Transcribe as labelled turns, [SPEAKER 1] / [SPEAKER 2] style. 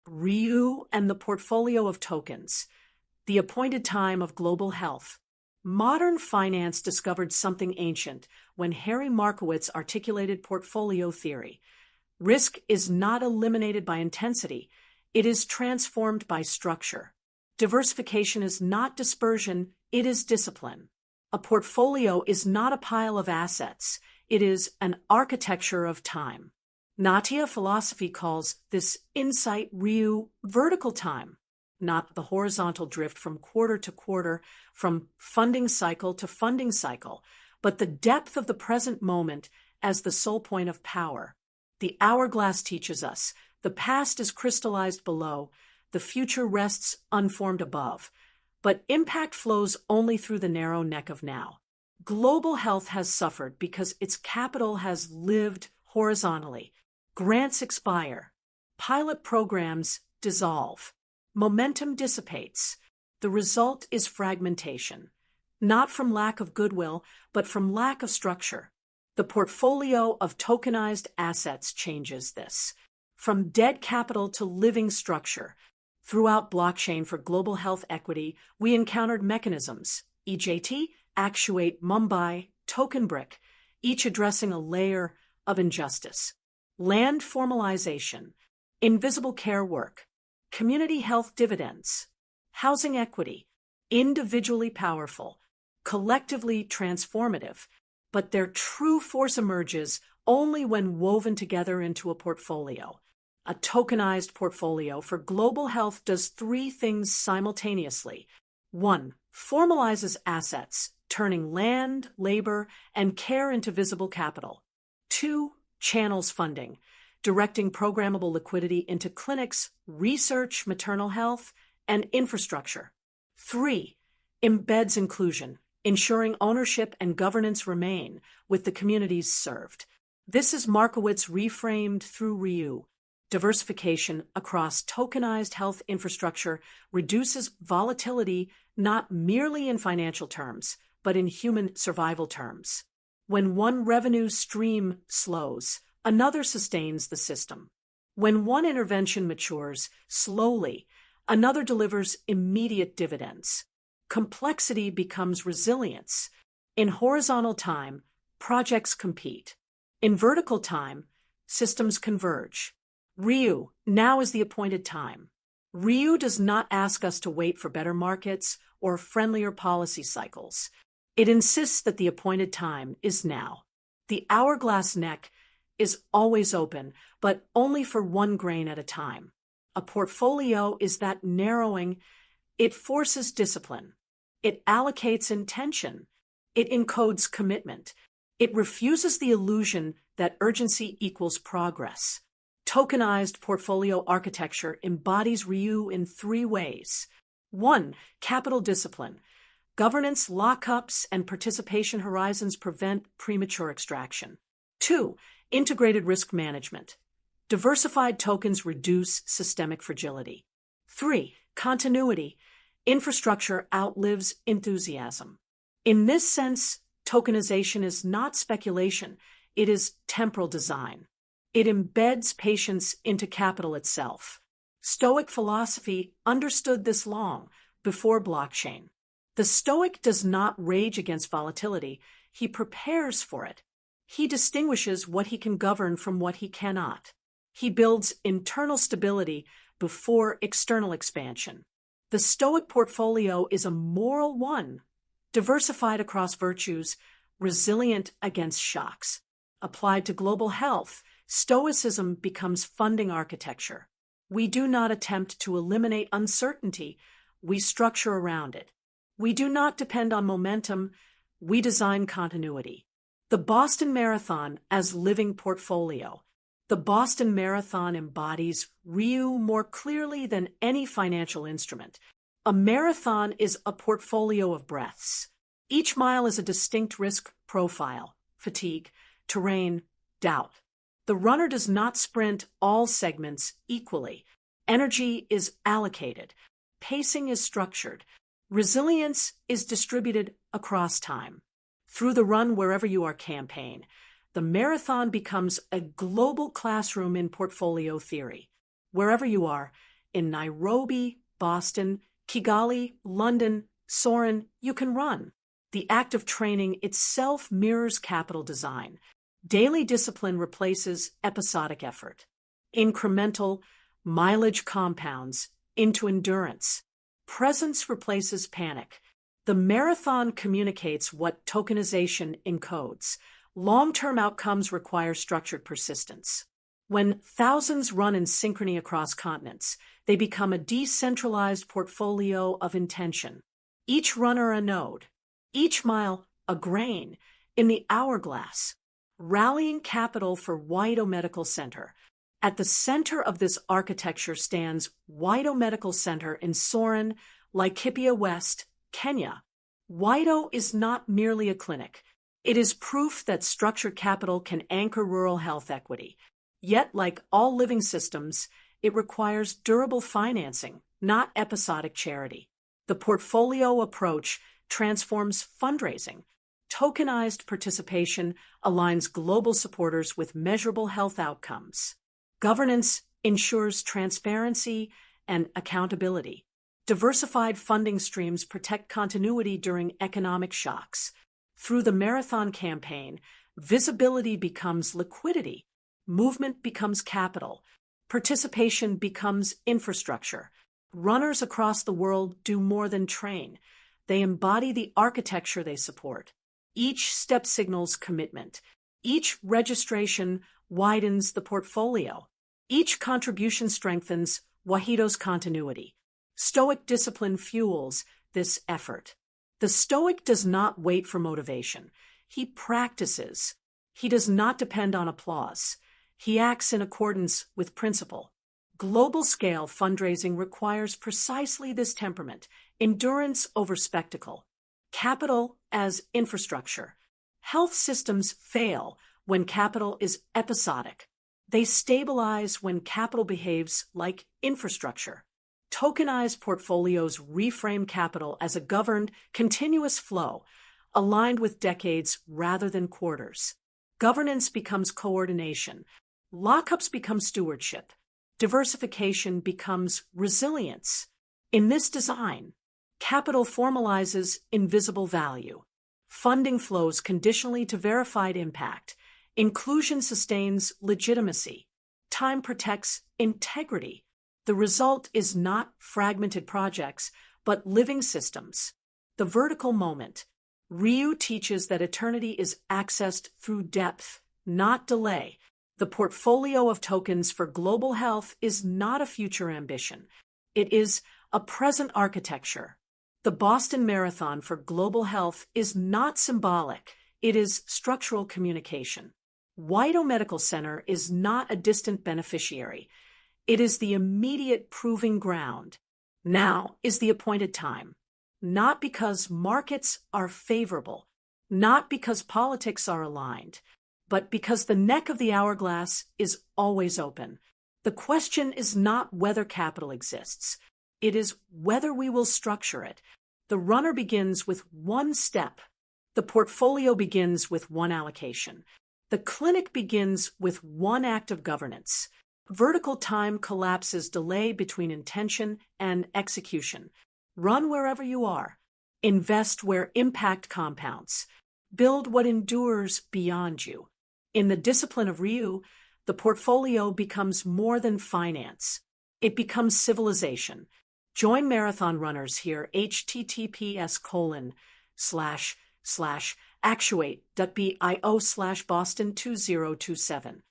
[SPEAKER 1] Ryu and the portfolio of tokens, the appointed time of global health. Modern finance discovered something ancient when Harry Markowitz articulated portfolio theory. Risk is not eliminated by intensity, it is transformed by structure. Diversification is not dispersion, it is discipline. A portfolio is not a pile of assets, it is an architecture of time. Ngatia philosophy calls this insight Ryu vertical time, not the horizontal drift from quarter to quarter, from funding cycle to funding cycle, but the depth of the present moment as the sole point of power. The hourglass teaches us the past is crystallized below, the future rests unformed above, but impact flows only through the narrow neck of now. Global health has suffered because its capital has lived horizontally. Grants expire. Pilot programs dissolve. Momentum dissipates. The result is fragmentation, not from lack of goodwill, but from lack of structure. The portfolio of tokenized assets changes this. From dead capital to living structure. Throughout blockchain for global health equity, we encountered mechanisms, EJT, Actuate, Mumbai, Token Brick, each addressing a layer of injustice. Land formalization, invisible care work, community health dividends, housing equity, individually powerful, collectively transformative, but their true force emerges only when woven together into a portfolio. A tokenized portfolio for global health does three things simultaneously. 1. Formalizes assets, turning land, labor, and care into visible capital. 2. Channels funding, directing programmable liquidity into clinics, research, maternal health, and infrastructure. 3. Embeds inclusion, ensuring ownership and governance remain with the communities served. This is Markowitz reframed through Ryu. Diversification across tokenized health infrastructure reduces volatility not merely in financial terms, but in human survival terms. When one revenue stream slows, another sustains the system. When one intervention matures slowly, another delivers immediate dividends. Complexity becomes resilience. In horizontal time, projects compete. In vertical time, systems converge. Ryu, now is the appointed time. Ryu does not ask us to wait for better markets or friendlier policy cycles. It insists that the appointed time is now. The hourglass neck is always open, but only for one grain at a time. A portfolio is that narrowing. It forces discipline. It allocates intention. It encodes commitment. It refuses the illusion that urgency equals progress. Tokenized portfolio architecture embodies Ryu in three ways. 1. Capital discipline. Governance lockups and participation horizons prevent premature extraction. 2. Integrated risk management. Diversified tokens reduce systemic fragility. 3. Continuity. Infrastructure outlives enthusiasm. In this sense, tokenization is not speculation, it is temporal design. It embeds patience into capital itself. Stoic philosophy understood this long before blockchain. The Stoic does not rage against volatility, he prepares for it. He distinguishes what he can govern from what he cannot. He builds internal stability before external expansion. The Stoic portfolio is a moral one, diversified across virtues, resilient against shocks. Applied to global health, Stoicism becomes funding architecture. We do not attempt to eliminate uncertainty, we structure around it. We do not depend on momentum, we design continuity. The Boston Marathon as living portfolio. The Boston Marathon embodies Ryu more clearly than any financial instrument. A marathon is a portfolio of breaths. Each mile is a distinct risk profile, fatigue, terrain, doubt. The runner does not sprint all segments equally. Energy is allocated. Pacing is structured. Resilience is distributed across time. Through the run wherever you are campaign, the marathon becomes a global classroom in portfolio theory. Wherever you are, in Nairobi, Boston, Kigali, London, Soren, you can run. The act of training itself mirrors capital design. Daily discipline replaces episodic effort. Incremental mileage compounds into endurance. Presence replaces panic. The marathon communicates what tokenization encodes. Long-term outcomes require structured persistence. When thousands run in synchrony across continents, they become a decentralized portfolio of intention. Each runner a node, each mile a grain in the hourglass. Rallying capital for Wido Medical Center. At the center of this architecture stands Wido Medical Center in Soren, Laikipia West, Kenya. Wido is not merely a clinic. It is proof that structured capital can anchor rural health equity. Yet, like all living systems, it requires durable financing, not episodic charity. The portfolio approach transforms fundraising. Tokenized participation aligns global supporters with measurable health outcomes. Governance ensures transparency and accountability. Diversified funding streams protect continuity during economic shocks. Through the marathon campaign, visibility becomes liquidity, movement becomes capital, participation becomes infrastructure. Runners across the world do more than train. They embody the architecture they support. Each step signals commitment. Each registration widens the portfolio. Each contribution strengthens Wahido's continuity. Stoic discipline fuels this effort. The Stoic does not wait for motivation. He practices. He does not depend on applause. He acts in accordance with principle. Global-scale fundraising requires precisely this temperament, endurance over spectacle. Capital as infrastructure. Health systems fail when capital is episodic. They stabilize when capital behaves like infrastructure. Tokenized portfolios reframe capital as a governed, continuous flow, aligned with decades rather than quarters. Governance becomes coordination. Lockups become stewardship. Diversification becomes resilience. In this design, capital formalizes invisible value. Funding flows conditionally to verified impact. Inclusion sustains legitimacy. Time protects integrity. The result is not fragmented projects, but living systems. The vertical moment. Ryu teaches that eternity is accessed through depth, not delay. The portfolio of tokens for global health is not a future ambition. It is a present architecture. The Boston Marathon for global health is not symbolic. It is structural communication. Wido Medical Center is not a distant beneficiary. It is the immediate proving ground. Now is the appointed time. Not because markets are favorable, not because politics are aligned, but because the neck of the hourglass is always open. The question is not whether capital exists. It is whether we will structure it. The runner begins with one step. The portfolio begins with one allocation. The clinic begins with one act of governance. Vertical time collapses delay between intention and execution. Run wherever you are. Invest where impact compounds. Build what endures beyond you. In the discipline of Ryu, the portfolio becomes more than finance. It becomes civilization. Join marathon runners here, https://actuate.bio/Boston2027.